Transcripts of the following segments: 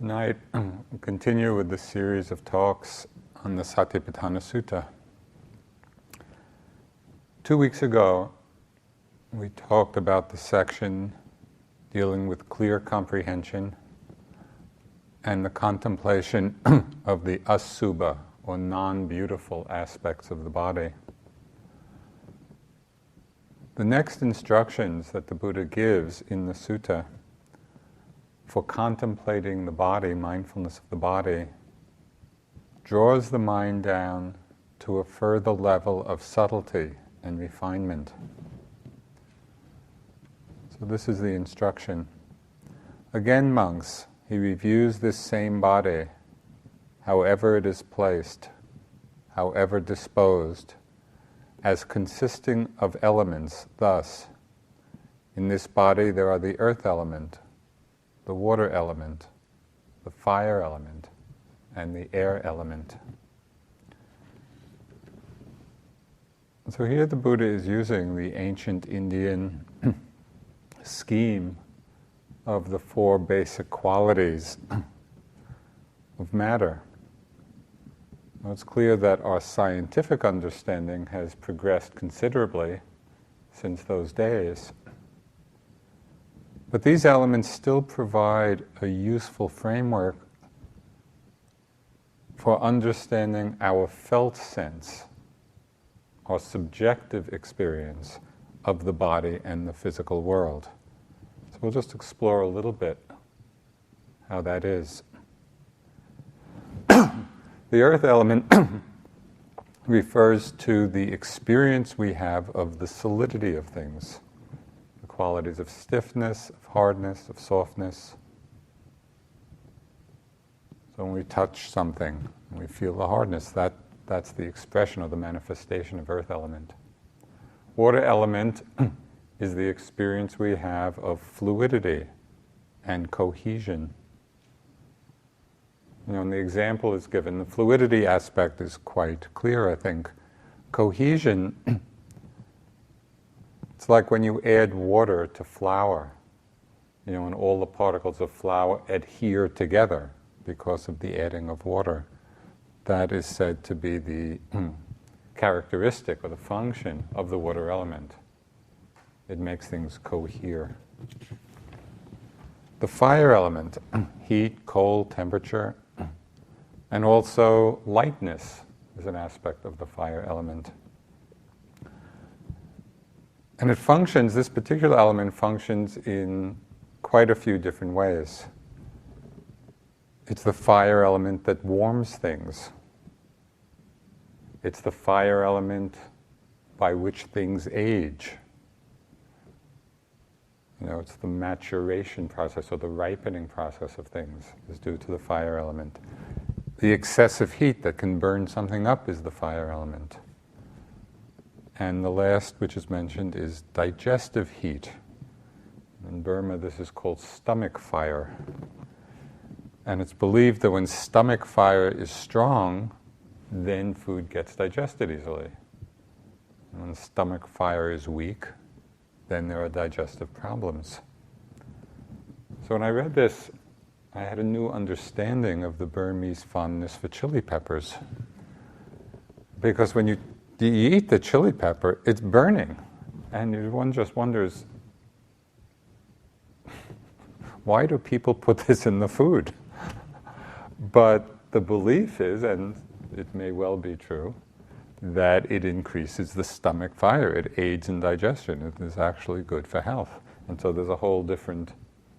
Tonight, we'll continue with the series of talks on the Satipatthana Sutta. 2 weeks ago, we talked about the section dealing with clear comprehension and the contemplation of the asubha, or non-beautiful aspects of the body. The next instructions that the Buddha gives in the sutta for contemplating the body, mindfulness of the body, draws the mind down to a further level of subtlety and refinement. So this is the instruction. Again, monks, he reviews this same body, however it is placed, however disposed, as consisting of elements. Thus, in this body there are the earth element, the water element, the fire element, and the air element. So here the Buddha is using the ancient Indian scheme of the 4 basic qualities of matter. Now it's clear that our scientific understanding has progressed considerably since those days. But these elements still provide a useful framework for understanding our felt sense, our subjective experience of the body and the physical world. So we'll just explore a little bit how that is. The earth element refers to the experience we have of the solidity of things, the qualities of stiffness, of hardness, of softness. So when we touch something and we feel the hardness, that's the expression or the manifestation of earth element. Water element is the experience we have of fluidity and cohesion. And the example is given. The fluidity aspect is quite clear, I think. Cohesion, it's like when you add water to flour, and all the particles of flour adhere together because of the adding of water. That is said to be the characteristic or the function of the water element. It makes things cohere. The fire element, heat, cold, temperature, and also lightness is an aspect of the fire element. And it functions, this particular element functions in quite a few different ways. It's the fire element that warms things. It's the fire element by which things age. It's the maturation process or the ripening process of things is due to the fire element. The excessive heat that can burn something up is the fire element. And the last, which is mentioned, is digestive heat. In Burma, this is called stomach fire. And it's believed that when stomach fire is strong, then food gets digested easily. And when stomach fire is weak, then there are digestive problems. So when I read this, I had a new understanding of the Burmese fondness for chili peppers. Because when you eat the chili pepper, it's burning. And one just wonders, why do people put this in the food? But the belief is, and it may well be true, that it increases the stomach fire. It aids in digestion. It is actually good for health. And so there's a whole different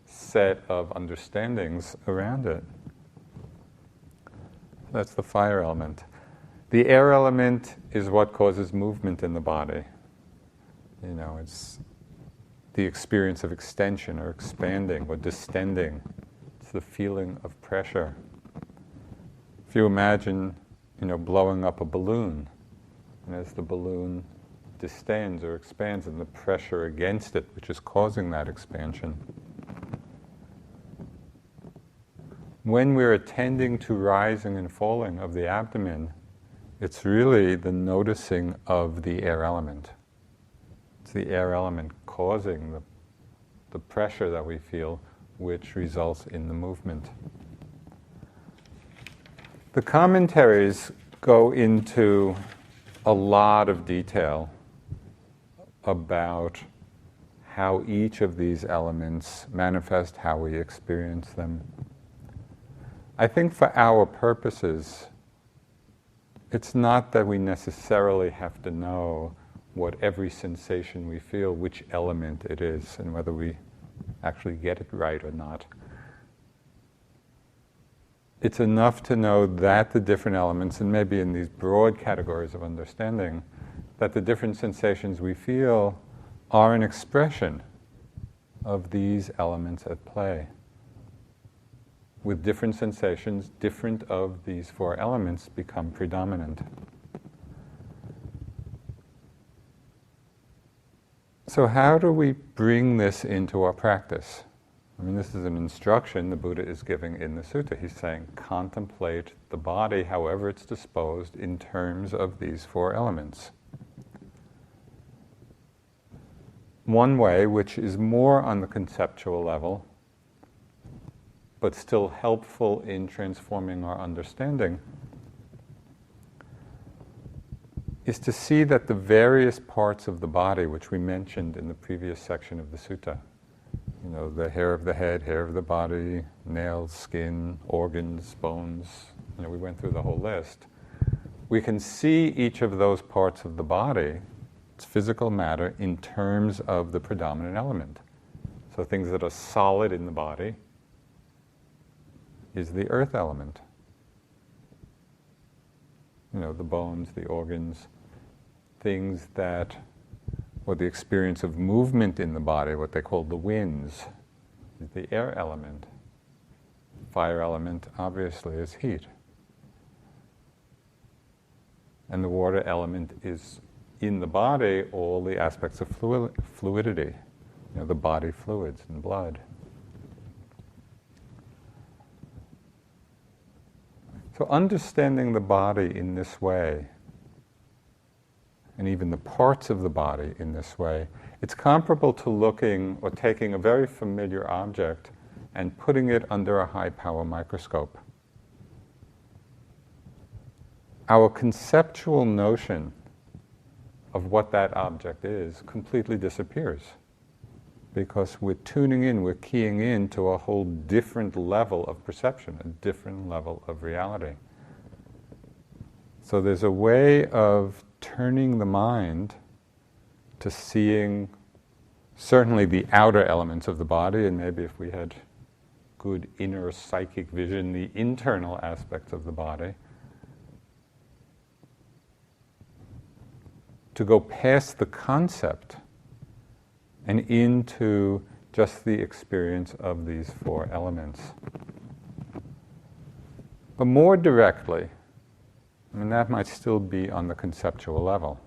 set of understandings around it. That's the fire element. The air element is what causes movement in the body. It's the experience of extension or expanding or distending. It's the feeling of pressure. If you imagine, blowing up a balloon, and as the balloon distends or expands, and the pressure against it, which is causing that expansion. When we're attending to rising and falling of the abdomen, it's really the noticing of the air element. It's the air element causing the pressure that we feel, which results in the movement. The commentaries go into a lot of detail about how each of these elements manifest, how we experience them. I think for our purposes, it's not that we necessarily have to know what every sensation we feel, which element it is, and whether we actually get it right or not. It's enough to know that the different elements, and maybe in these broad categories of understanding, that the different sensations we feel are an expression of these elements at play. With different sensations, different of these four elements become predominant. So how do we bring this into our practice? I mean, this is an instruction the Buddha is giving in the sutta. He's saying, contemplate the body however it's disposed in terms of these four elements. One way, which is more on the conceptual level, but still helpful in transforming our understanding, is to see that the various parts of the body, which we mentioned in the previous section of the sutta, you know, the hair of the head, hair of the body, nails, skin, organs, bones, you know, we went through the whole list. We can see each of those parts of the body, its physical matter, in terms of the predominant element. So things that are solid in the body is the earth element. You know, the bones, the organs, things that, or the experience of movement in the body, what they call the winds, is the air element. Fire element, obviously, is heat. And the water element is, in the body, all the aspects of fluidity, you know, the body fluids and blood. So understanding the body in this way, and even the parts of the body in this way, it's comparable to looking or taking a very familiar object and putting it under a high-power microscope. Our conceptual notion of what that object is completely disappears because we're tuning in, we're keying in to a whole different level of perception, a different level of reality. So there's a way of turning the mind to seeing certainly the outer elements of the body, and maybe if we had good inner psychic vision, the internal aspects of the body, to go past the concept and into just the experience of these four elements. But more directly, I mean, that might still be on the conceptual level.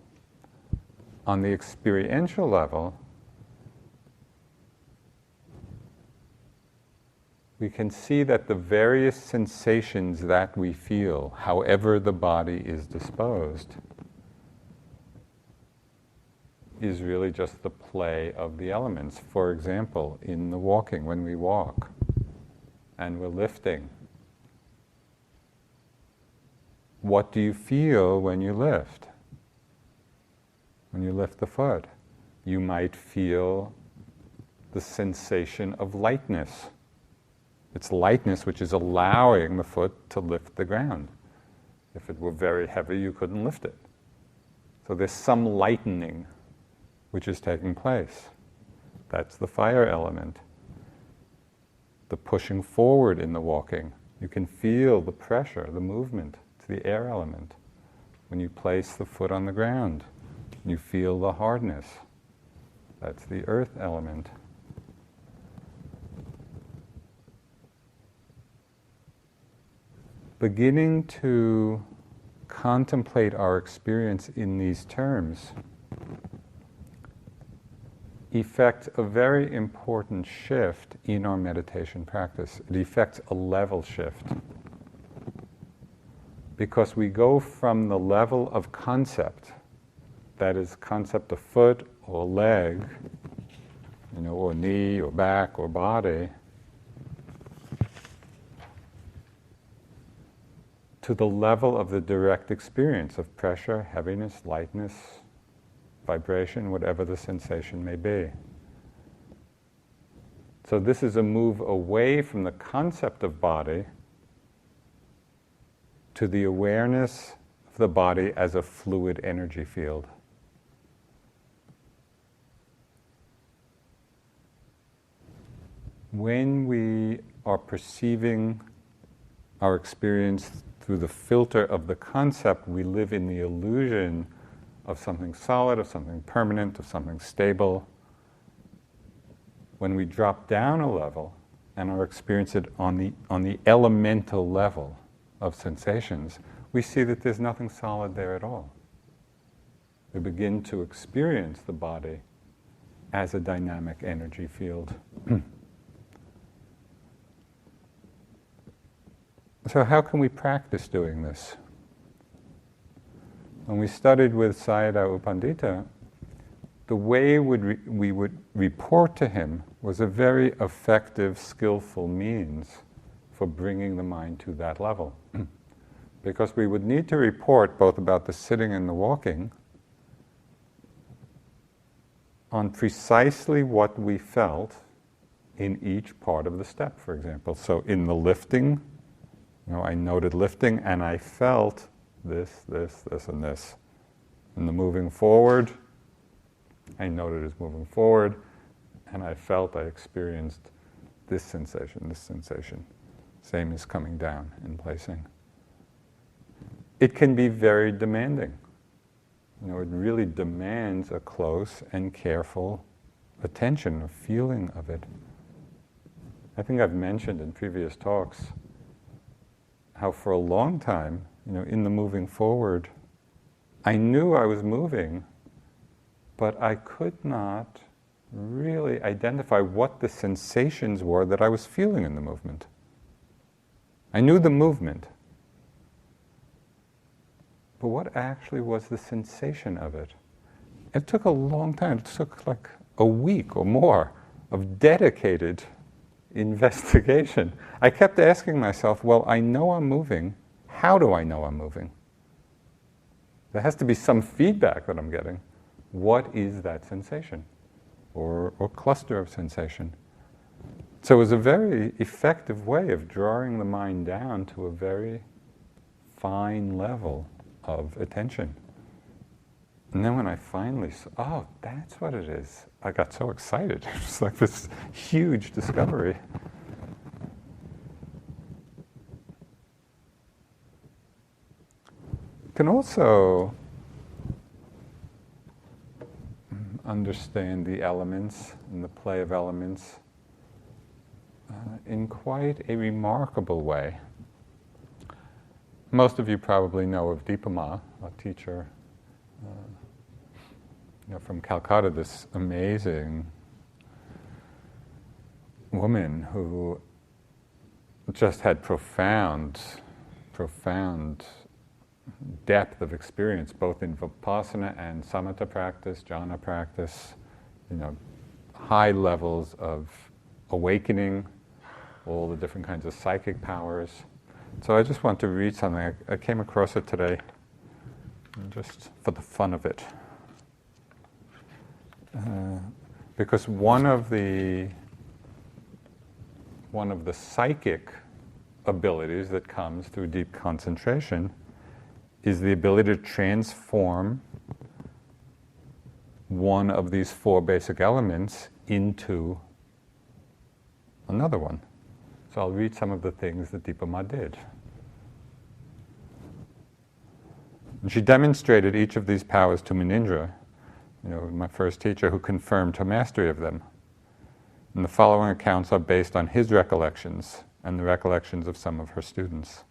On the experiential level, we can see that the various sensations that we feel, however the body is disposed, is really just the play of the elements. For example, in the walking, when we walk and we're lifting, what do you feel when you lift? When you lift the foot, you might feel the sensation of lightness. It's lightness which is allowing the foot to lift the ground. If it were very heavy, you couldn't lift it. So there's some lightening which is taking place. That's the fire element. The pushing forward in the walking. You can feel the pressure, the movement. It's the air element. When you place the foot on the ground, you feel the hardness. That's the earth element. Beginning to contemplate our experience in these terms effects a very important shift in our meditation practice. It effects a level shift. Because we go from the level of concept, that is concept of foot or leg, or knee or back or body, to the level of the direct experience of pressure, heaviness, lightness, vibration, whatever the sensation may be. So this is a move away from the concept of body to the awareness of the body as a fluid energy field. When we are perceiving our experience through the filter of the concept, we live in the illusion of something solid, of something permanent, of something stable. When we drop down a level and are experiencing it on the elemental level of sensations, we see that there's nothing solid there at all. We begin to experience the body as a dynamic energy field. So how can we practice doing this? When we studied with Sayadaw U Pandita, the way we would report to him was a very effective, skillful means for bringing the mind to that level. Because we would need to report both about the sitting and the walking on precisely what we felt in each part of the step, for example. So in the lifting, I noted lifting and I felt this, and this. In the moving forward, I noted as moving forward, and I experienced this sensation. Same as coming down and placing. It can be very demanding. It really demands a close and careful attention, a feeling of it. I think I've mentioned in previous talks how for a long time, in the moving forward, I knew I was moving, but I could not really identify what the sensations were that I was feeling in the movement. I knew the movement, but what actually was the sensation of it? It took a long time. It took like a week or more of dedicated investigation. I kept asking myself, well, I know I'm moving. How do I know I'm moving? There has to be some feedback that I'm getting. What is that sensation? Or cluster of sensation? So it was a very effective way of drawing the mind down to a very fine level of attention. And then when I finally saw, oh, that's what it is, I got so excited. It was like this huge discovery. You can also understand the elements and the play of elements in quite a remarkable way. Most of you probably know of Dipa Ma, a teacher from Calcutta, this amazing woman who just had profound depth of experience, both in Vipassana and Samatha practice, jhana practice, high levels of awakening, all the different kinds of psychic powers. So I just want to read something. I came across it today, just for the fun of it. Because one of the psychic abilities that comes through deep concentration is the ability to transform one of these four basic elements into another one. So I'll read some of the things that Dipa Ma did. And she demonstrated each of these powers to Munindra, my first teacher, who confirmed her mastery of them. And the following accounts are based on his recollections and the recollections of some of her students.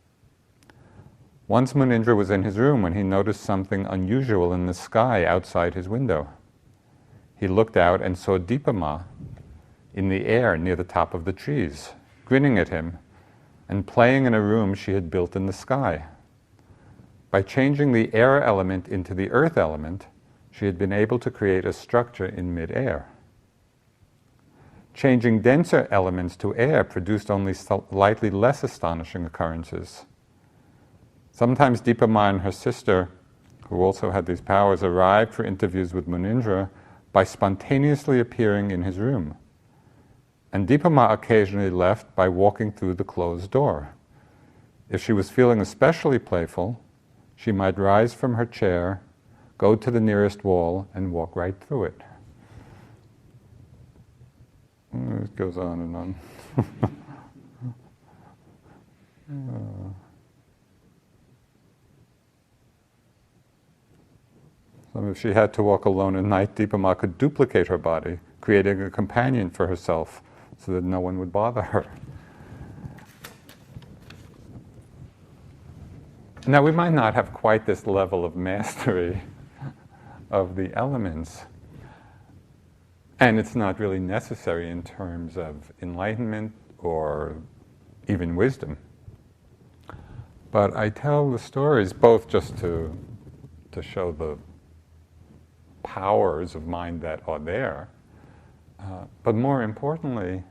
Once Munindra was in his room when he noticed something unusual in the sky outside his window. He looked out and saw Dipa Ma in the air near the top of the trees, grinning at him and playing in a room she had built in the sky. By changing the air element into the earth element, she had been able to create a structure in mid-air. Changing denser elements to air produced only slightly less astonishing occurrences. Sometimes Dipama and her sister, who also had these powers, arrived for interviews with Munindra by spontaneously appearing in his room. And Dipama occasionally left by walking through the closed door. If she was feeling especially playful, she might rise from her chair, go to the nearest wall, and walk right through it. It goes on and on. So if she had to walk alone at night, Dipama could duplicate her body, creating a companion for herself so that no one would bother her. Now, we might not have quite this level of mastery of the elements, and it's not really necessary in terms of enlightenment or even wisdom. But I tell the stories both just to show the powers of mind that are there, but more importantly,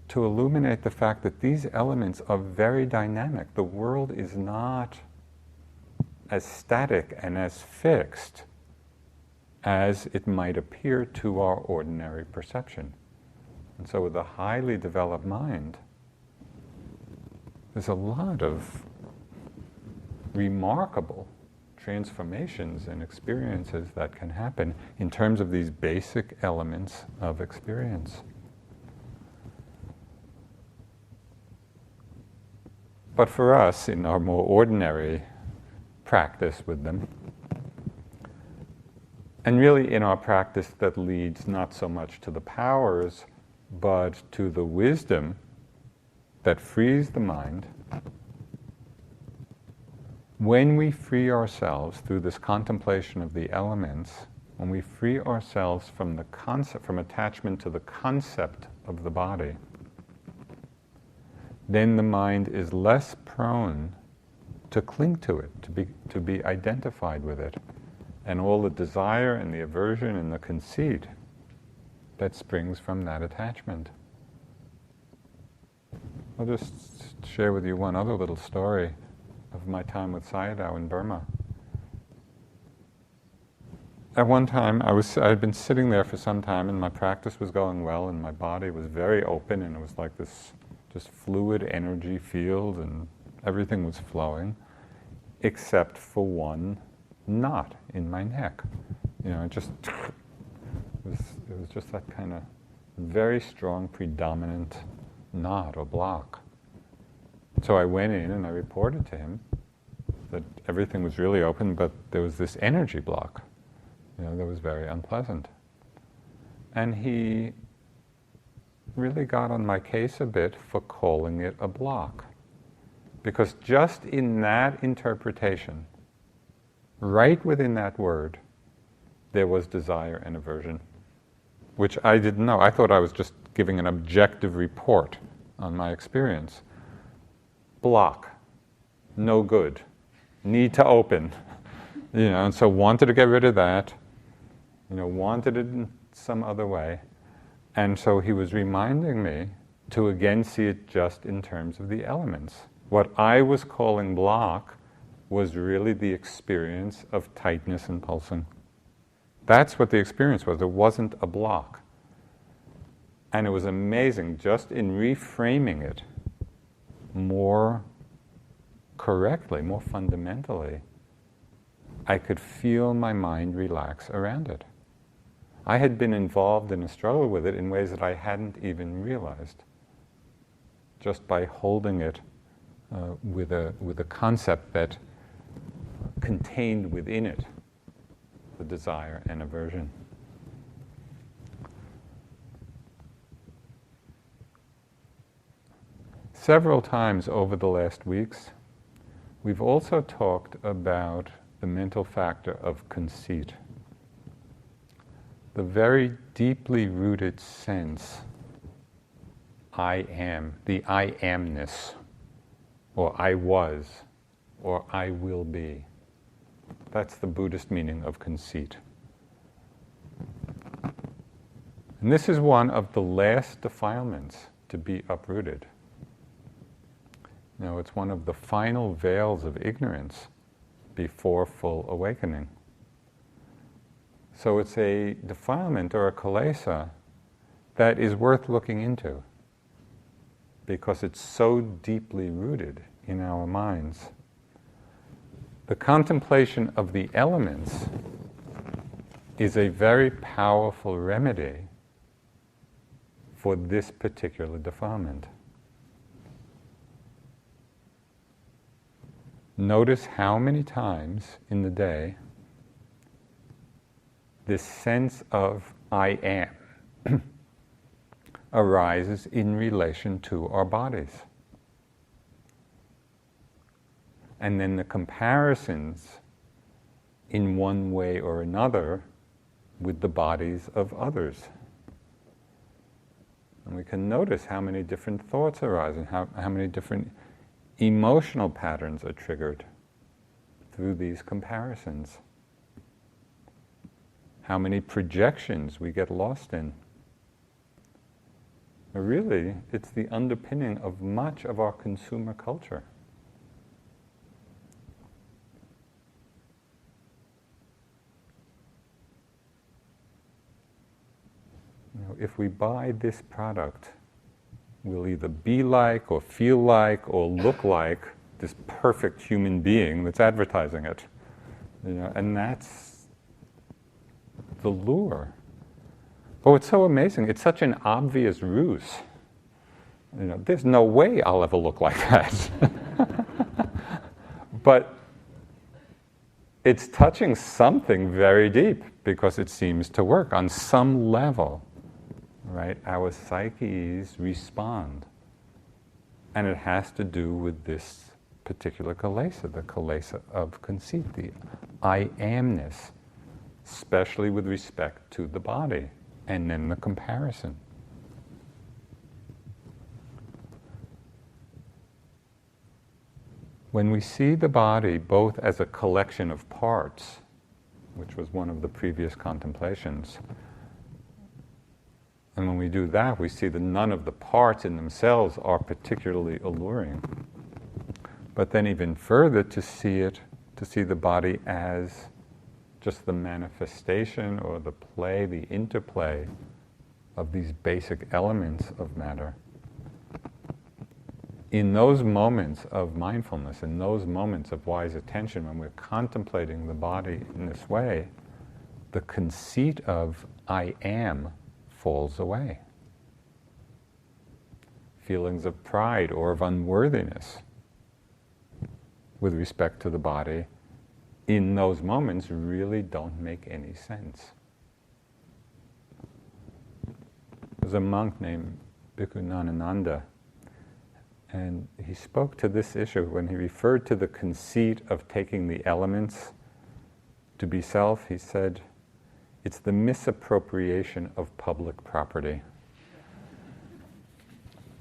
to illuminate the fact that these elements are very dynamic. The world is not as static and as fixed as it might appear to our ordinary perception. And so with a highly developed mind, there's a lot of remarkable transformations and experiences that can happen in terms of these basic elements of experience. But for us, in our more ordinary practice with them, and really in our practice that leads not so much to the powers, but to the wisdom that frees the mind, when we free ourselves through this contemplation of the elements, when we free ourselves from the concept, from attachment to the concept of the body, then the mind is less prone to cling to it, to be identified with it, and all the desire and the aversion and the conceit that springs from that attachment. I'll just share with you one other little story of my time with Sayadaw in Burma. At one time, I had been sitting there for some time, and my practice was going well, and my body was very open, and it was like this just fluid energy field, and everything was flowing, except for one knot in my neck. You know, it was just that kind of very strong, predominant knot or block. So I went in and I reported to him that everything was really open, but there was this energy block, you know, that was very unpleasant. And he really got on my case a bit for calling it a block. Because just in that interpretation, right within that word, there was desire and aversion, which I didn't know. I thought I was just giving an objective report on my experience. Block, no good, need to open, you know, and so wanted to get rid of that, you know, wanted it in some other way. And so he was reminding me to again see it just in terms of the elements. What I was calling block was really the experience of tightness and pulsing. That's what the experience was. It wasn't a block. And it was amazing, just in reframing it more correctly, more fundamentally, I could feel my mind relax around it. I had been involved in a struggle with it in ways that I hadn't even realized, just by holding it with a concept that contained within it the desire and aversion. Several times over the last weeks, we've also talked about the mental factor of conceit. The very deeply rooted sense, I am, the I amness, or I was, or I will be. That's the Buddhist meaning of conceit. And this is one of the last defilements to be uprooted. It's one of the final veils of ignorance before full awakening. So it's a defilement or a kilesa that is worth looking into because it's so deeply rooted in our minds. The contemplation of the elements is a very powerful remedy for this particular defilement. Notice how many times in the day this sense of I am arises in relation to our bodies. And then the comparisons in one way or another with the bodies of others. And we can notice how many different thoughts arise and how many different emotional patterns are triggered through these comparisons. How many projections we get lost in. But really, it's the underpinning of much of our consumer culture. If we buy this product, we'll either be like or feel like or look like this perfect human being that's advertising it. And that's the lure. Oh, it's so amazing. It's such an obvious ruse. There's no way I'll ever look like that. But it's touching something very deep because it seems to work on some level. Right? Our psyches respond. And it has to do with this particular kilesa, the kilesa of conceit, the I amness, especially with respect to the body, and then the comparison. When we see the body both as a collection of parts, which was one of the previous contemplations, and when we do that, we see that none of the parts in themselves are particularly alluring. But then even further, to see the body as just the manifestation or the play, the interplay of these basic elements of matter. In those moments of mindfulness, in those moments of wise attention, when we're contemplating the body in this way, the conceit of I am falls away. Feelings of pride or of unworthiness with respect to the body in those moments really don't make any sense. There's a monk named Bhikkhu Nanananda, and he spoke to this issue when he referred to the conceit of taking the elements to be self. He said, it's the misappropriation of public property.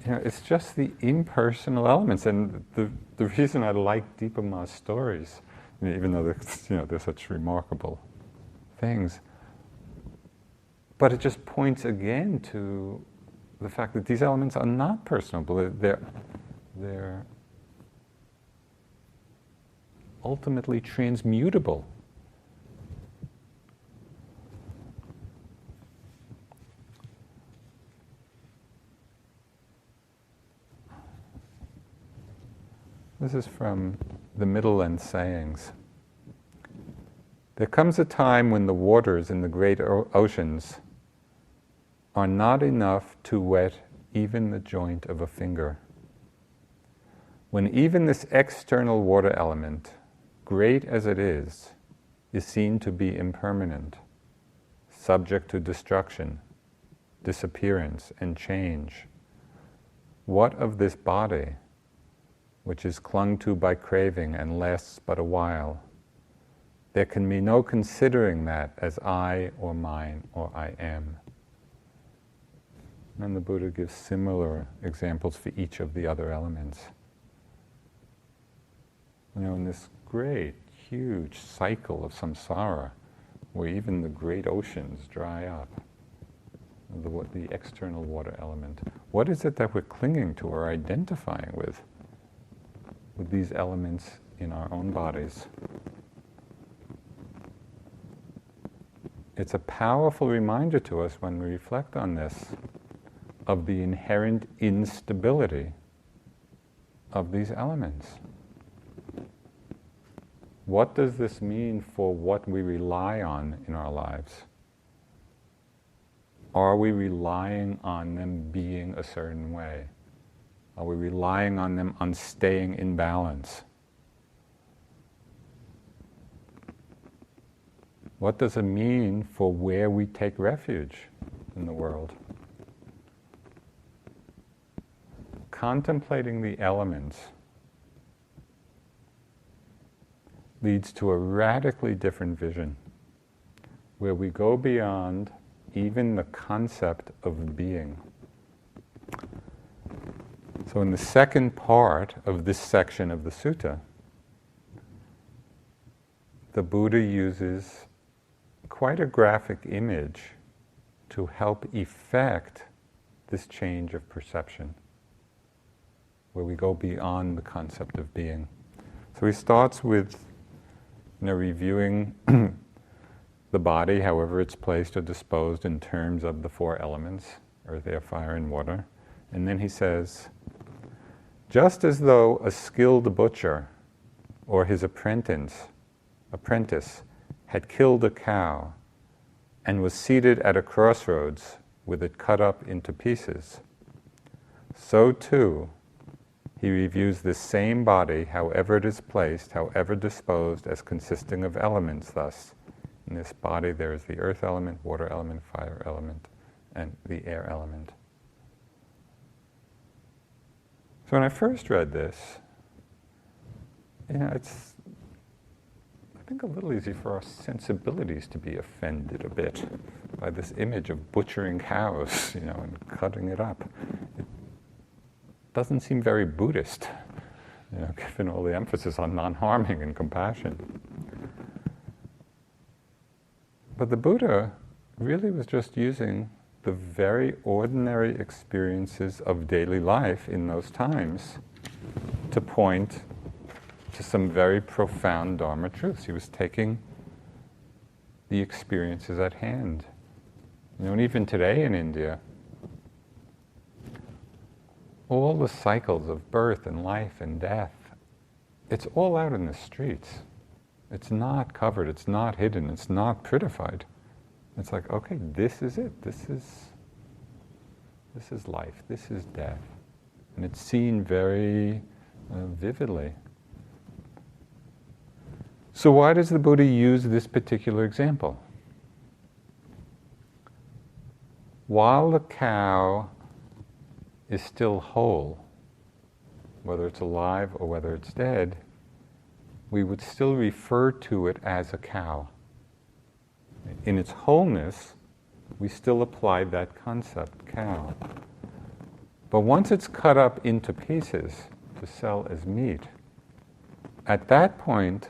It's just the impersonal elements, and the reason I like Dipa Ma's stories, even though they're such remarkable things, but it just points again to the fact that these elements are not personal, but they're ultimately transmutable. This is from the Middle End Sayings. There comes a time when the waters in the great oceans are not enough to wet even the joint of a finger. When even this external water element, great as it is seen to be impermanent, subject to destruction, disappearance, and change, what of this body, which is clung to by craving and lasts but a while? There can be no considering that as I or mine or I am. And the Buddha gives similar examples for each of the other elements. In this great, huge cycle of samsara, where even the great oceans dry up, the external water element, what is it that we're clinging to or identifying with? with these elements in our own bodies. It's a powerful reminder to us when we reflect on this of the inherent instability of these elements. What does this mean for what we rely on in our lives? Are we relying on them being a certain way? Are we relying on them on staying in balance? What does it mean for where we take refuge in the world? Contemplating the elements leads to a radically different vision, where we go beyond even the concept of being. So in the second part of this section of the sutta, the Buddha uses quite a graphic image to help effect this change of perception, where we go beyond the concept of being. So he starts with reviewing the body, however it's placed or disposed in terms of the four elements, earth, air, fire, and water. And then he says, just as though a skilled butcher or his apprentice had killed a cow and was seated at a crossroads with it cut up into pieces, so too he reviews this same body, however it is placed, however disposed, as consisting of elements thus. In this body there is the earth element, water element, fire element, and the air element. So when I first read this, it's, I think, a little easy for our sensibilities to be offended a bit by this image of butchering cows, and cutting it up. It doesn't seem very Buddhist, given all the emphasis on non-harming and compassion. But the Buddha really was just using the very ordinary experiences of daily life in those times to point to some very profound Dharma truths. He was taking the experiences at hand. And even today in India, all the cycles of birth and life and death, it's all out in the streets. It's not covered, it's not hidden, it's not prettified. It's like, okay, this is it. This is life, this is death. And it's seen very vividly. So why does the Buddha use this particular example? While the cow is still whole, whether it's alive or whether it's dead, we would still refer to it as a cow. In its wholeness, we still applied that concept, cow. But once it's cut up into pieces to sell as meat, at that point,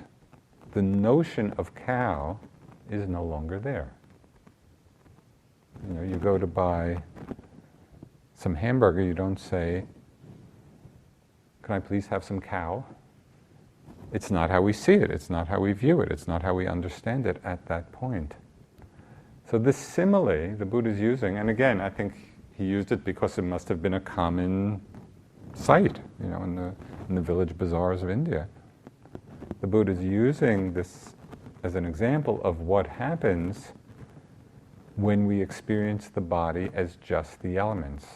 the notion of cow is no longer there. You go to buy some hamburger, you don't say, "Can I please have some cow?" It's not how we see it, it's not how we view it, it's not how we understand it at that point. So this simile the Buddha's using, and again, I think he used it because it must have been a common sight, in the village bazaars of India. The Buddha's using this as an example of what happens when we experience the body as just the elements.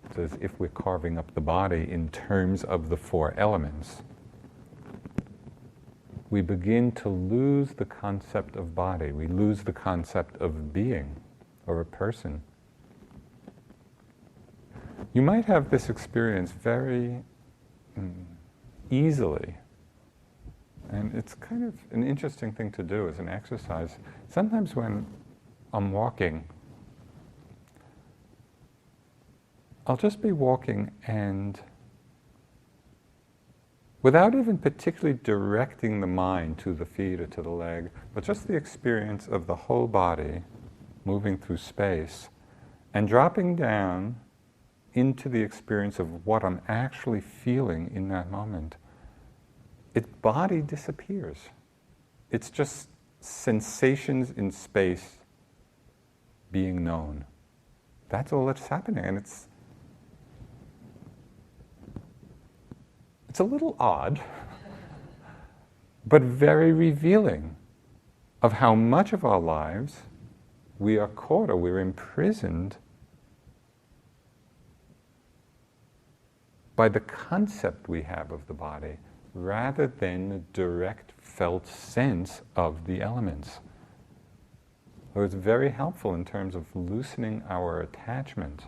It's as if we're carving up the body in terms of the four elements. We begin to lose the concept of body. We lose the concept of being or a person. You might have this experience very easily. And it's kind of an interesting thing to do as an exercise. Sometimes when I'm walking, I'll just be walking and without even particularly directing the mind to the feet or to the leg, but just the experience of the whole body moving through space and dropping down into the experience of what I'm actually feeling in that moment, its body disappears. It's just sensations in space being known. That's all that's happening, and it's a little odd, but very revealing of how much of our lives we are caught or we're imprisoned by the concept we have of the body rather than the direct felt sense of the elements. So it's very helpful in terms of loosening our attachment.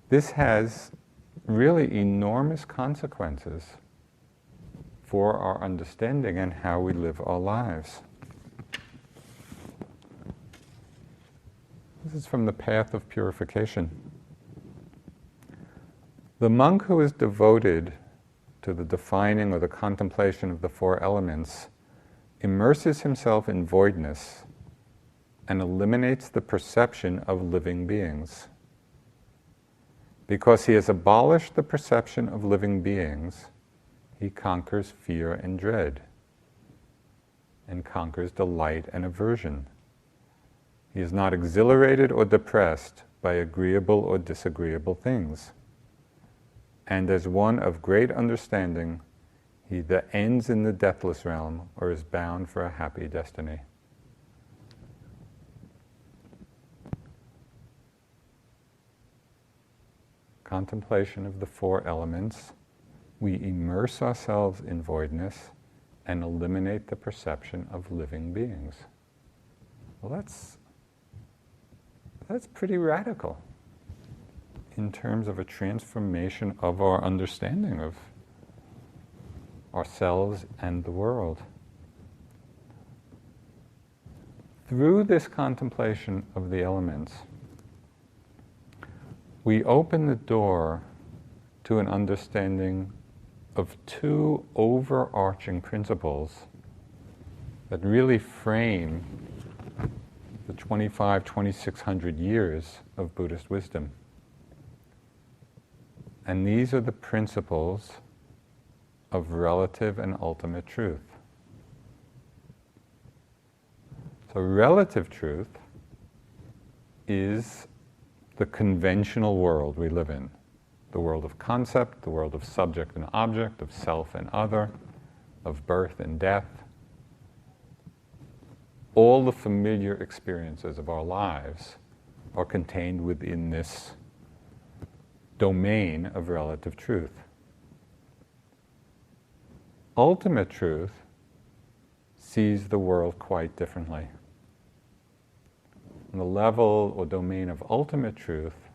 This has really enormous consequences for our understanding and how we live our lives. This is from the Path of Purification. The monk who is devoted to the defining or the contemplation of the four elements immerses himself in voidness and eliminates the perception of living beings. Because he has abolished the perception of living beings, he conquers fear and dread, and conquers delight and aversion. He is not exhilarated or depressed by agreeable or disagreeable things. And as one of great understanding, he either ends in the deathless realm or is bound for a happy destiny. Contemplation of the four elements, we immerse ourselves in voidness and eliminate the perception of living beings. Well, that's pretty radical in terms of a transformation of our understanding of ourselves and the world. Through this contemplation of the elements, we open the door to an understanding of two overarching principles that really frame the 2,600 years of Buddhist wisdom. And these are the principles of relative and ultimate truth. So relative truth is the conventional world we live in. The world of concept, the world of subject and object, of self and other, of birth and death. All the familiar experiences of our lives are contained within this domain of relative truth. Ultimate truth sees the world quite differently. On the level or domain of ultimate truth,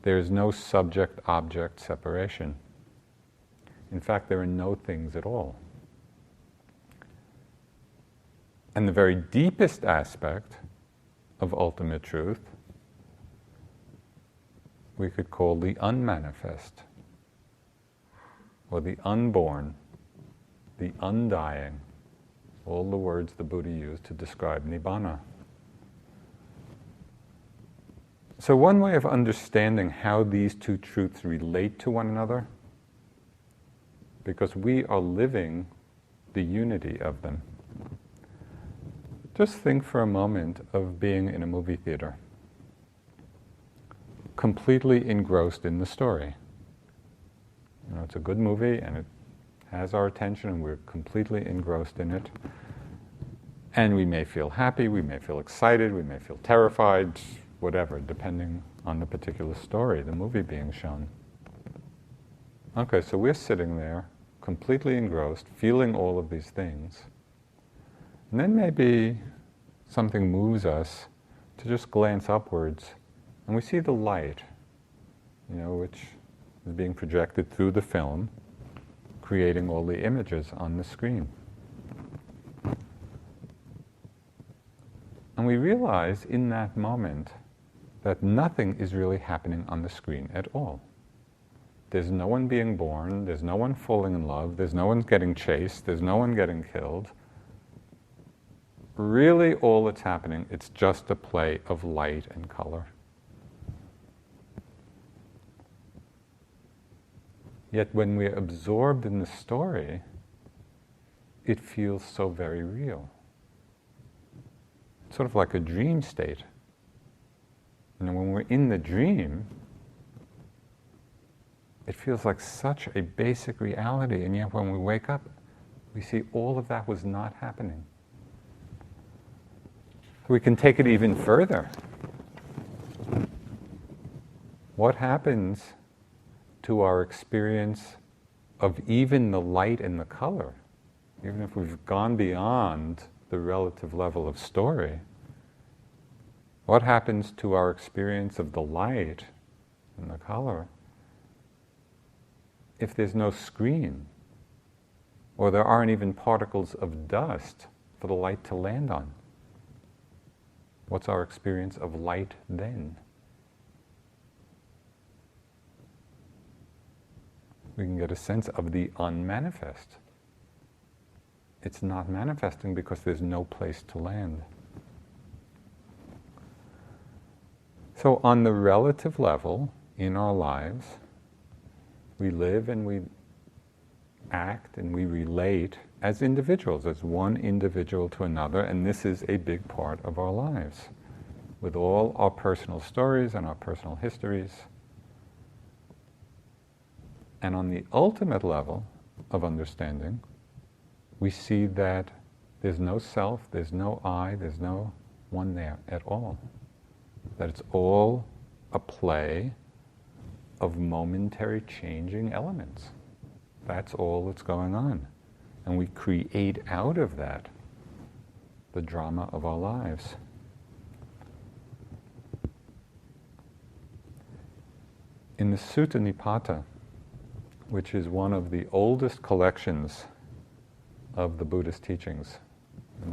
there is no subject-object separation. In fact, there are no things at all. And the very deepest aspect of ultimate truth we could call the unmanifest, or the unborn, the undying, all the words the Buddha used to describe Nibbana. So one way of understanding how these two truths relate to one another, because we are living the unity of them. Just think for a moment of being in a movie theater, completely engrossed in the story. You know, it's a good movie and it has our attention and we're completely engrossed in it. And we may feel happy, we may feel excited, we may feel terrified, whatever, depending on the particular story, the movie being shown. Okay, so we're sitting there, completely engrossed, feeling all of these things. And then maybe something moves us to just glance upwards, and we see the light, which is being projected through the film, creating all the images on the screen. And we realize in that moment that nothing is really happening on the screen at all. There's no one being born, there's no one falling in love, there's no one getting chased, there's no one getting killed. really all that's happening, it's just a play of light and color. Yet when we're absorbed in the story, it feels so very real. It's sort of like a dream state. And when we're in the dream, it feels like such a basic reality, and yet when we wake up, we see all of that was not happening. We can take it even further. What happens to our experience of even the light and the color, even if we've gone beyond the relative level of story? What happens to our experience of the light and the color if there's no screen, or there aren't even particles of dust for the light to land on? What's our experience of light then? We can get a sense of the unmanifest. It's not manifesting because there's no place to land. So on the relative level, in our lives, we live and we act and we relate as individuals, as one individual to another, and this is a big part of our lives, with all our personal stories and our personal histories. And on the ultimate level of understanding, we see that there's no self, there's no I, there's no one there at all. That it's all a play of momentary changing elements. That's all that's going on. And we create out of that the drama of our lives. In the Sutta Nipata, which is one of the oldest collections of the Buddhist teachings,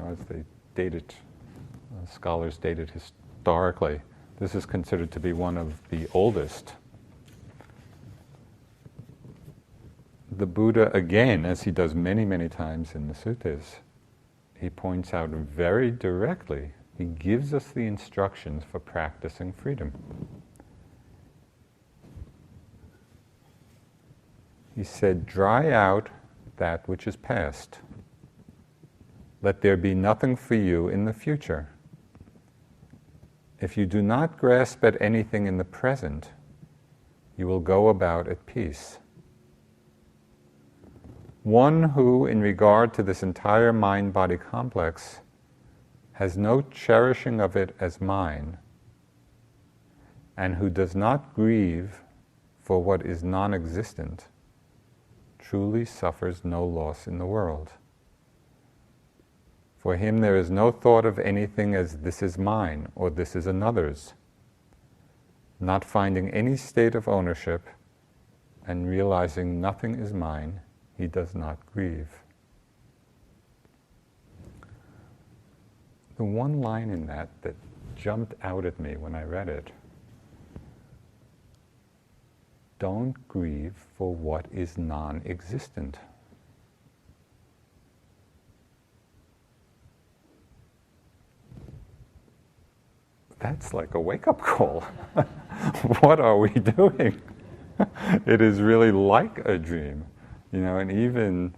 as they date it, scholars date it historically, this is considered to be one of the oldest. The Buddha, again, as he does many, many times in the suttas, he points out very directly, he gives us the instructions for practicing freedom. He said, "Dry out that which is past. Let there be nothing for you in the future. If you do not grasp at anything in the present, you will go about at peace. One who, in regard to this entire mind-body complex, has no cherishing of it as mine, and who does not grieve for what is non-existent, truly suffers no loss in the world. For him there is no thought of anything as this is mine or this is another's. Not finding any state of ownership and realizing nothing is mine, he does not grieve." The one line in that jumped out at me when I read it: don't grieve for what is non-existent. That's like a wake-up call. What are we doing? It is really like a dream, and even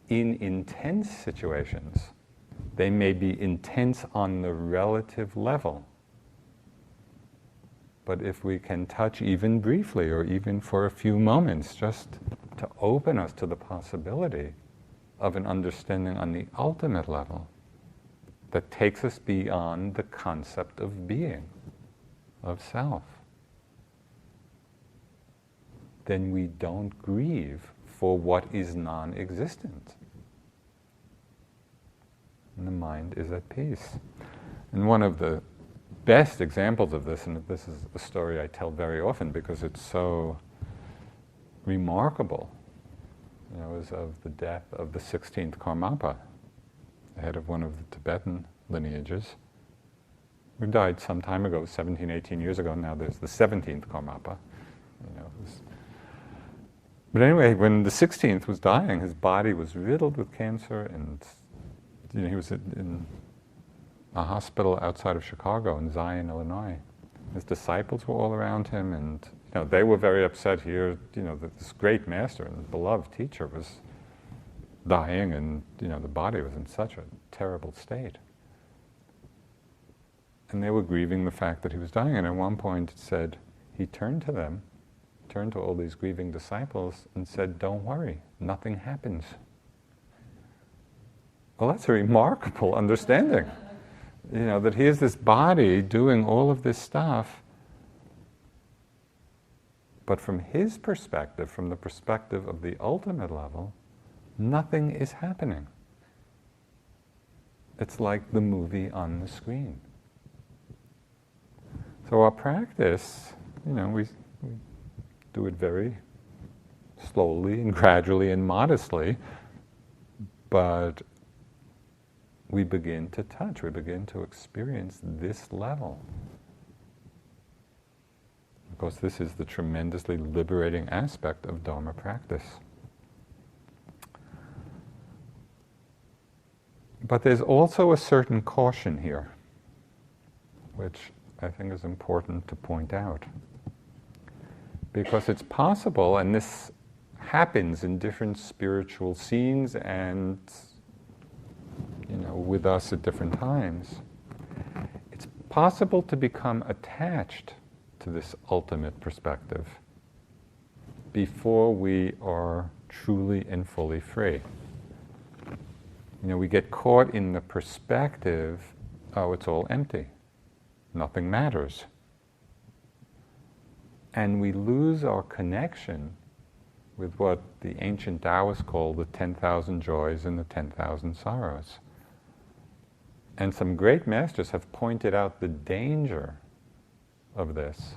in intense situations, they may be intense on the relative level. But if we can touch even briefly or even for a few moments, just to open us to the possibility of an understanding on the ultimate level that takes us beyond the concept of being, of self, then we don't grieve for what is non-existent. And the mind is at peace. And one of the best examples of this, and this is a story I tell very often because it's so remarkable, is of the death of the 16th Karmapa, the head of one of the Tibetan lineages, who died some time ago, 17, 18 years ago. Now there's the 17th Karmapa, But anyway, when the 16th was dying, his body was riddled with cancer, and he was in a hospital outside of Chicago in Zion, Illinois. His disciples were all around him, and they were very upset here. That this great master and beloved teacher was dying, and the body was in such a terrible state. And they were grieving the fact that he was dying. And at one point, it said he turned to them, turned to all these grieving disciples, and said, "Don't worry, nothing happens." Well, that's a remarkable understanding. That here's this body doing all of this stuff, but from his perspective, from the perspective of the ultimate level, nothing is happening. It's like the movie on the screen. So our practice, we do it very slowly and gradually and modestly, but we begin to touch, we begin to experience this level. Of course, this is the tremendously liberating aspect of Dharma practice. But there's also a certain caution here, which I think is important to point out. Because it's possible, and this happens in different spiritual scenes and with us at different times, it's possible to become attached to this ultimate perspective before we are truly and fully free. We get caught in the perspective, oh, it's all empty, nothing matters. And we lose our connection with what the ancient Taoists call the 10,000 joys and the 10,000 sorrows. And some great masters have pointed out the danger of this.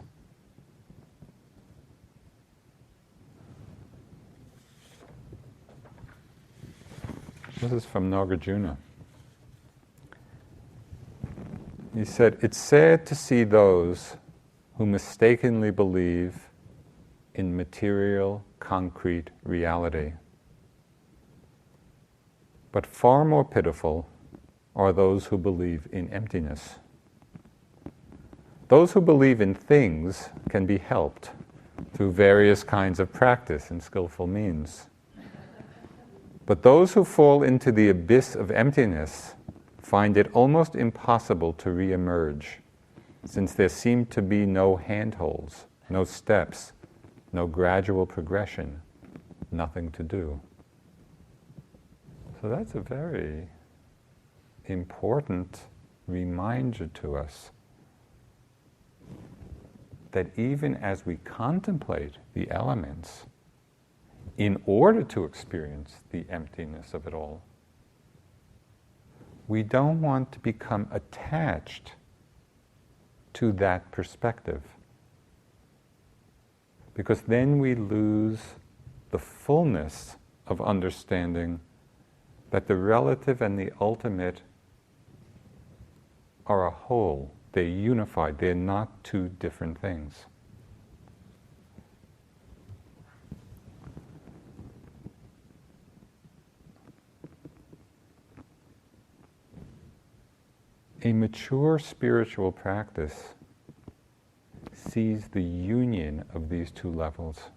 This is from Nagarjuna. He said, "It's sad to see those who mistakenly believe in material, concrete reality. But far more pitiful are those who believe in emptiness. Those who believe in things can be helped through various kinds of practice and skillful means. But those who fall into the abyss of emptiness find it almost impossible to re-emerge, since there seem to be no handholds, no steps, no gradual progression, nothing to do." So that's a very important reminder to us that even as we contemplate the elements, in order to experience the emptiness of it all, we don't want to become attached to that perspective, because then we lose the fullness of understanding that the relative and the ultimate are a whole. They're unified. They're not two different things. A mature spiritual practice sees the union of these two levels.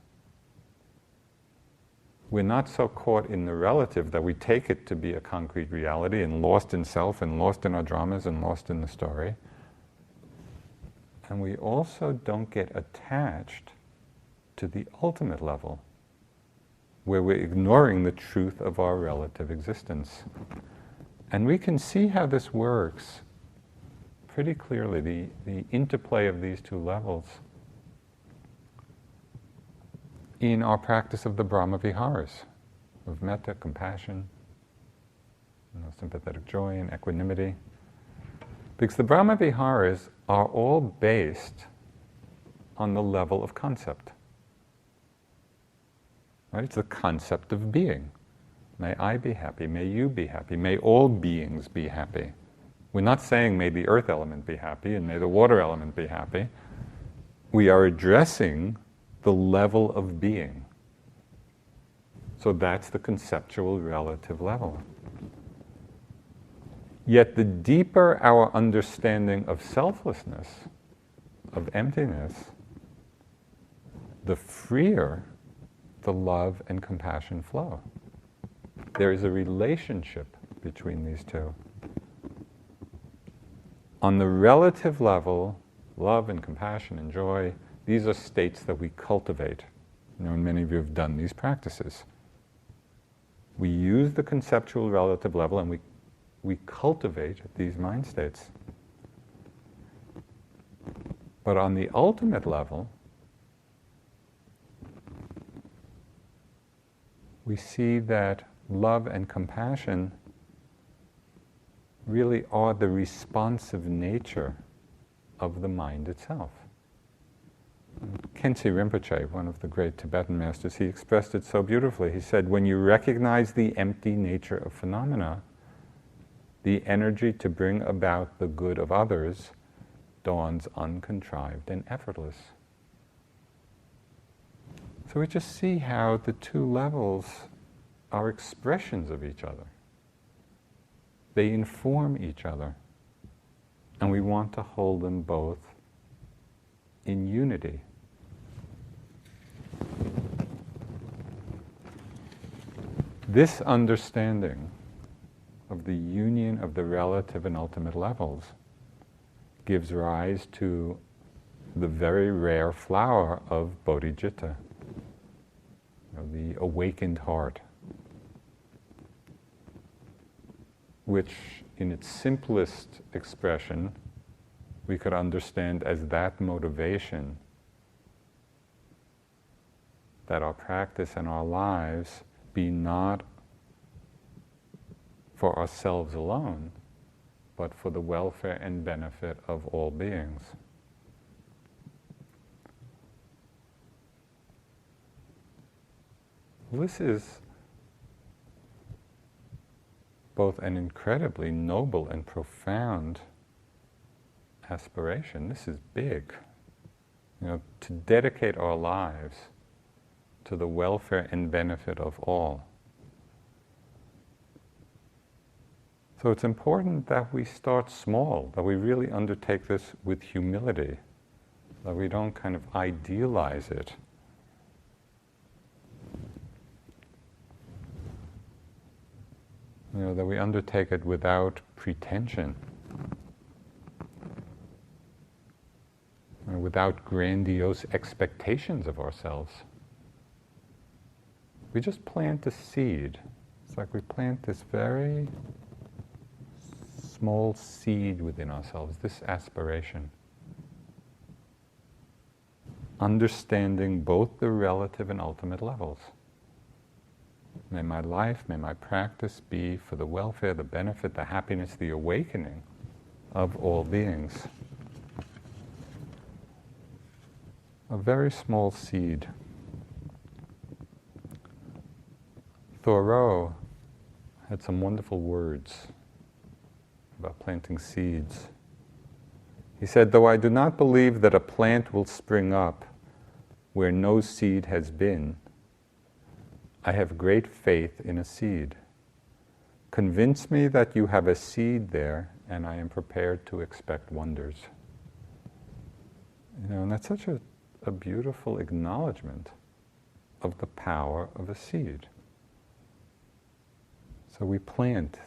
We're not so caught in the relative that we take it to be a concrete reality and lost in self and lost in our dramas and lost in the story. And we also don't get attached to the ultimate level, where we're ignoring the truth of our relative existence. And we can see how this works pretty clearly, the interplay of these two levels, in our practice of the Brahma Viharas, of metta, compassion, sympathetic joy and equanimity. Because the Brahma Viharas are all based on the level of concept. Right? It's the concept of being. May I be happy, may you be happy, may all beings be happy. We're not saying may the earth element be happy and may the water element be happy. We are addressing the level of being, So that's the conceptual relative level. Yet the deeper our understanding of selflessness, of emptiness, the freer the love and compassion flow. There is a relationship between these two. On the relative level, love and compassion and joy, these are states that we cultivate. And many of you have done these practices. We use the conceptual relative level and we cultivate these mind states. But on the ultimate level, we see that love and compassion really are the responsive nature of the mind itself. Khyentse Rinpoche, one of the great Tibetan masters, he expressed it so beautifully. He said, when you recognize the empty nature of phenomena, the energy to bring about the good of others dawns uncontrived and effortless. So we just see how the two levels are expressions of each other. They inform each other. And we want to hold them both in unity. This understanding of the union of the relative and ultimate levels gives rise to the very rare flower of bodhicitta, the awakened heart, which in its simplest expression we could understand as that motivation that our practice and our lives be not for ourselves alone, but for the welfare and benefit of all beings. This is both an incredibly noble and profound aspiration. This is big. To dedicate our lives to the welfare and benefit of all. So it's important that we start small, that we really undertake this with humility, that we don't kind of idealize it. That we undertake it without pretension, without grandiose expectations of ourselves. We just plant a seed. It's like we plant this very small seed within ourselves, this aspiration. Understanding both the relative and ultimate levels. May my life, may my practice be for the welfare, the benefit, the happiness, the awakening of all beings. A very small seed. Thoreau had some wonderful words about planting seeds. He said, though I do not believe that a plant will spring up where no seed has been, I have great faith in a seed. Convince me that you have a seed there, and I am prepared to expect wonders. And that's such a beautiful acknowledgement of the power of a seed. So we plant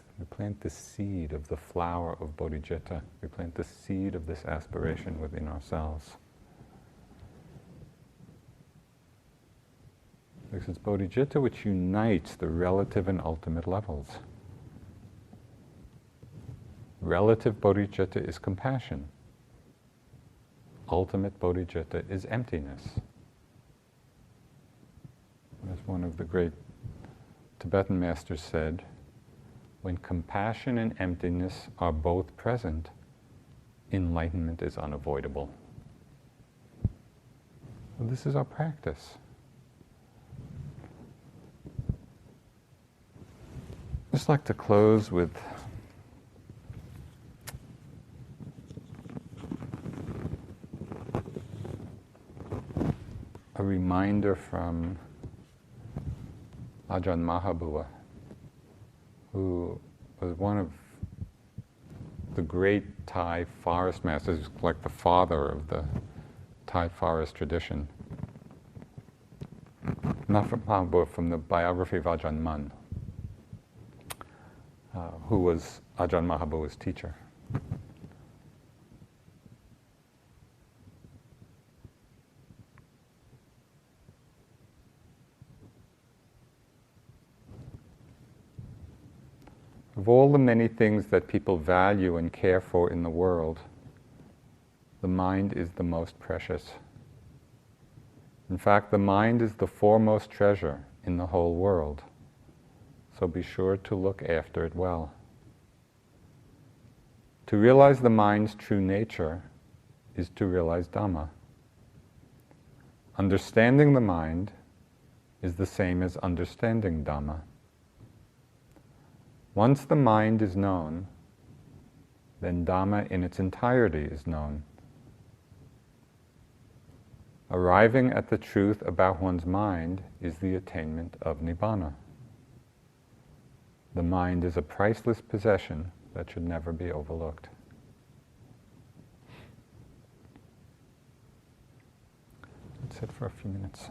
the seed of the flower of bodhicitta. We plant the seed of this aspiration within ourselves. Because it's bodhicitta which unites the relative and ultimate levels. Relative bodhicitta is compassion. Ultimate bodhicitta is emptiness. As one of the great Tibetan masters said, when compassion and emptiness are both present, enlightenment is unavoidable. So this is our practice. I'd just like to close with a reminder from Ajahn Mahabua, who was one of the great Thai forest masters, like the father of the Thai forest tradition. Not from Mahabua, from the biography of Ajahn Mun, who was Ajahn Mahabua's teacher. Of all the many things that people value and care for in the world, the mind is the most precious. In fact, the mind is the foremost treasure in the whole world, so be sure to look after it well. To realize the mind's true nature is to realize Dhamma. Understanding the mind is the same as understanding Dhamma. Once the mind is known, then Dhamma in its entirety is known. Arriving at the truth about one's mind is the attainment of Nibbana. The mind is a priceless possession that should never be overlooked. Let's sit for a few minutes.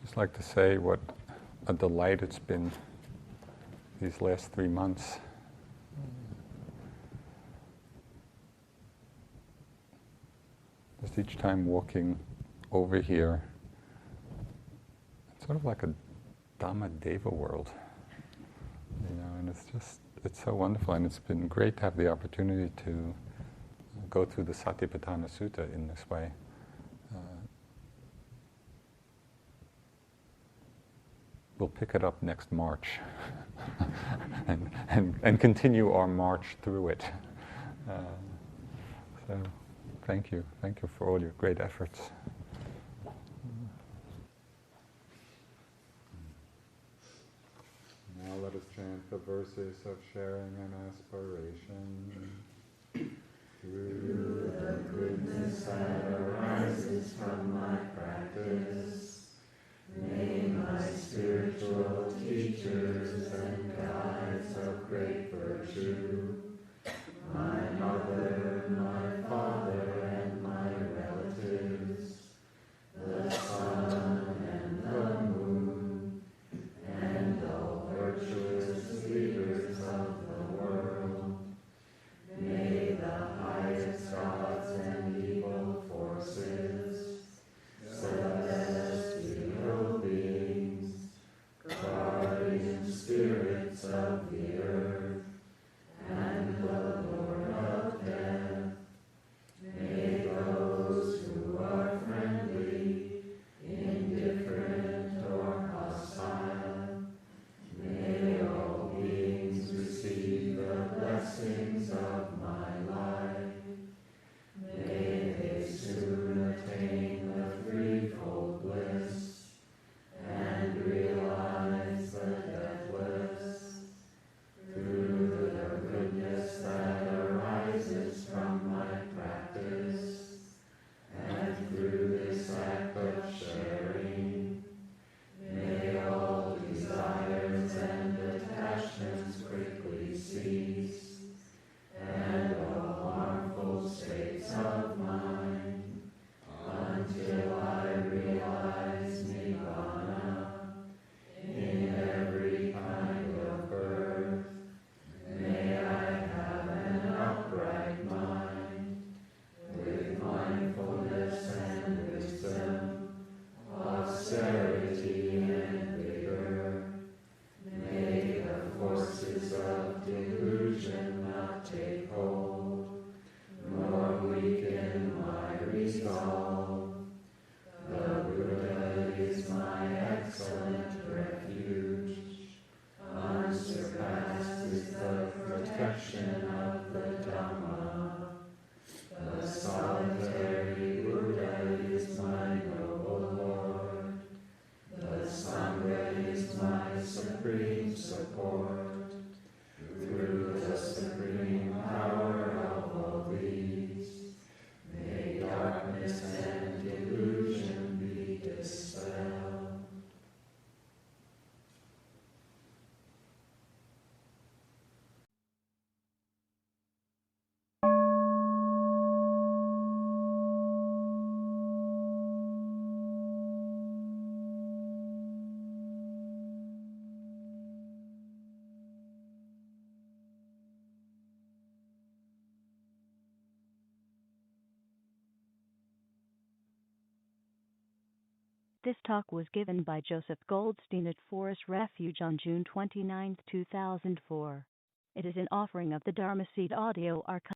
Just like to say what a delight it's been these last 3 months. Just each time walking over here, it's sort of like a Dhamma Deva world, and it's so wonderful, and it's been great to have the opportunity to go through the Satipatthana Sutta in this way. We'll pick it up next March and continue our march through it. So thank you. Thank you for all your great efforts. Now let us chant the verses of sharing and aspiration. Through the goodness that arises from my practice, may my spiritual teachers and guides of great virtue, my mother, my father, and my relatives, the sun and the moon, and all virtuous leaders of the world, nor weaken my resolve. The Buddha is my excellent refuge. Unsurpassed is the protection of the Dhamma. The solitary Buddha is my noble Lord. The Sangha is my supreme support. Through the supreme power of all these, may darkness and delusion be dispelled. This talk was given by Joseph Goldstein at Forest Refuge on June 29, 2004. It is an offering of the Dharma Seed Audio Archive.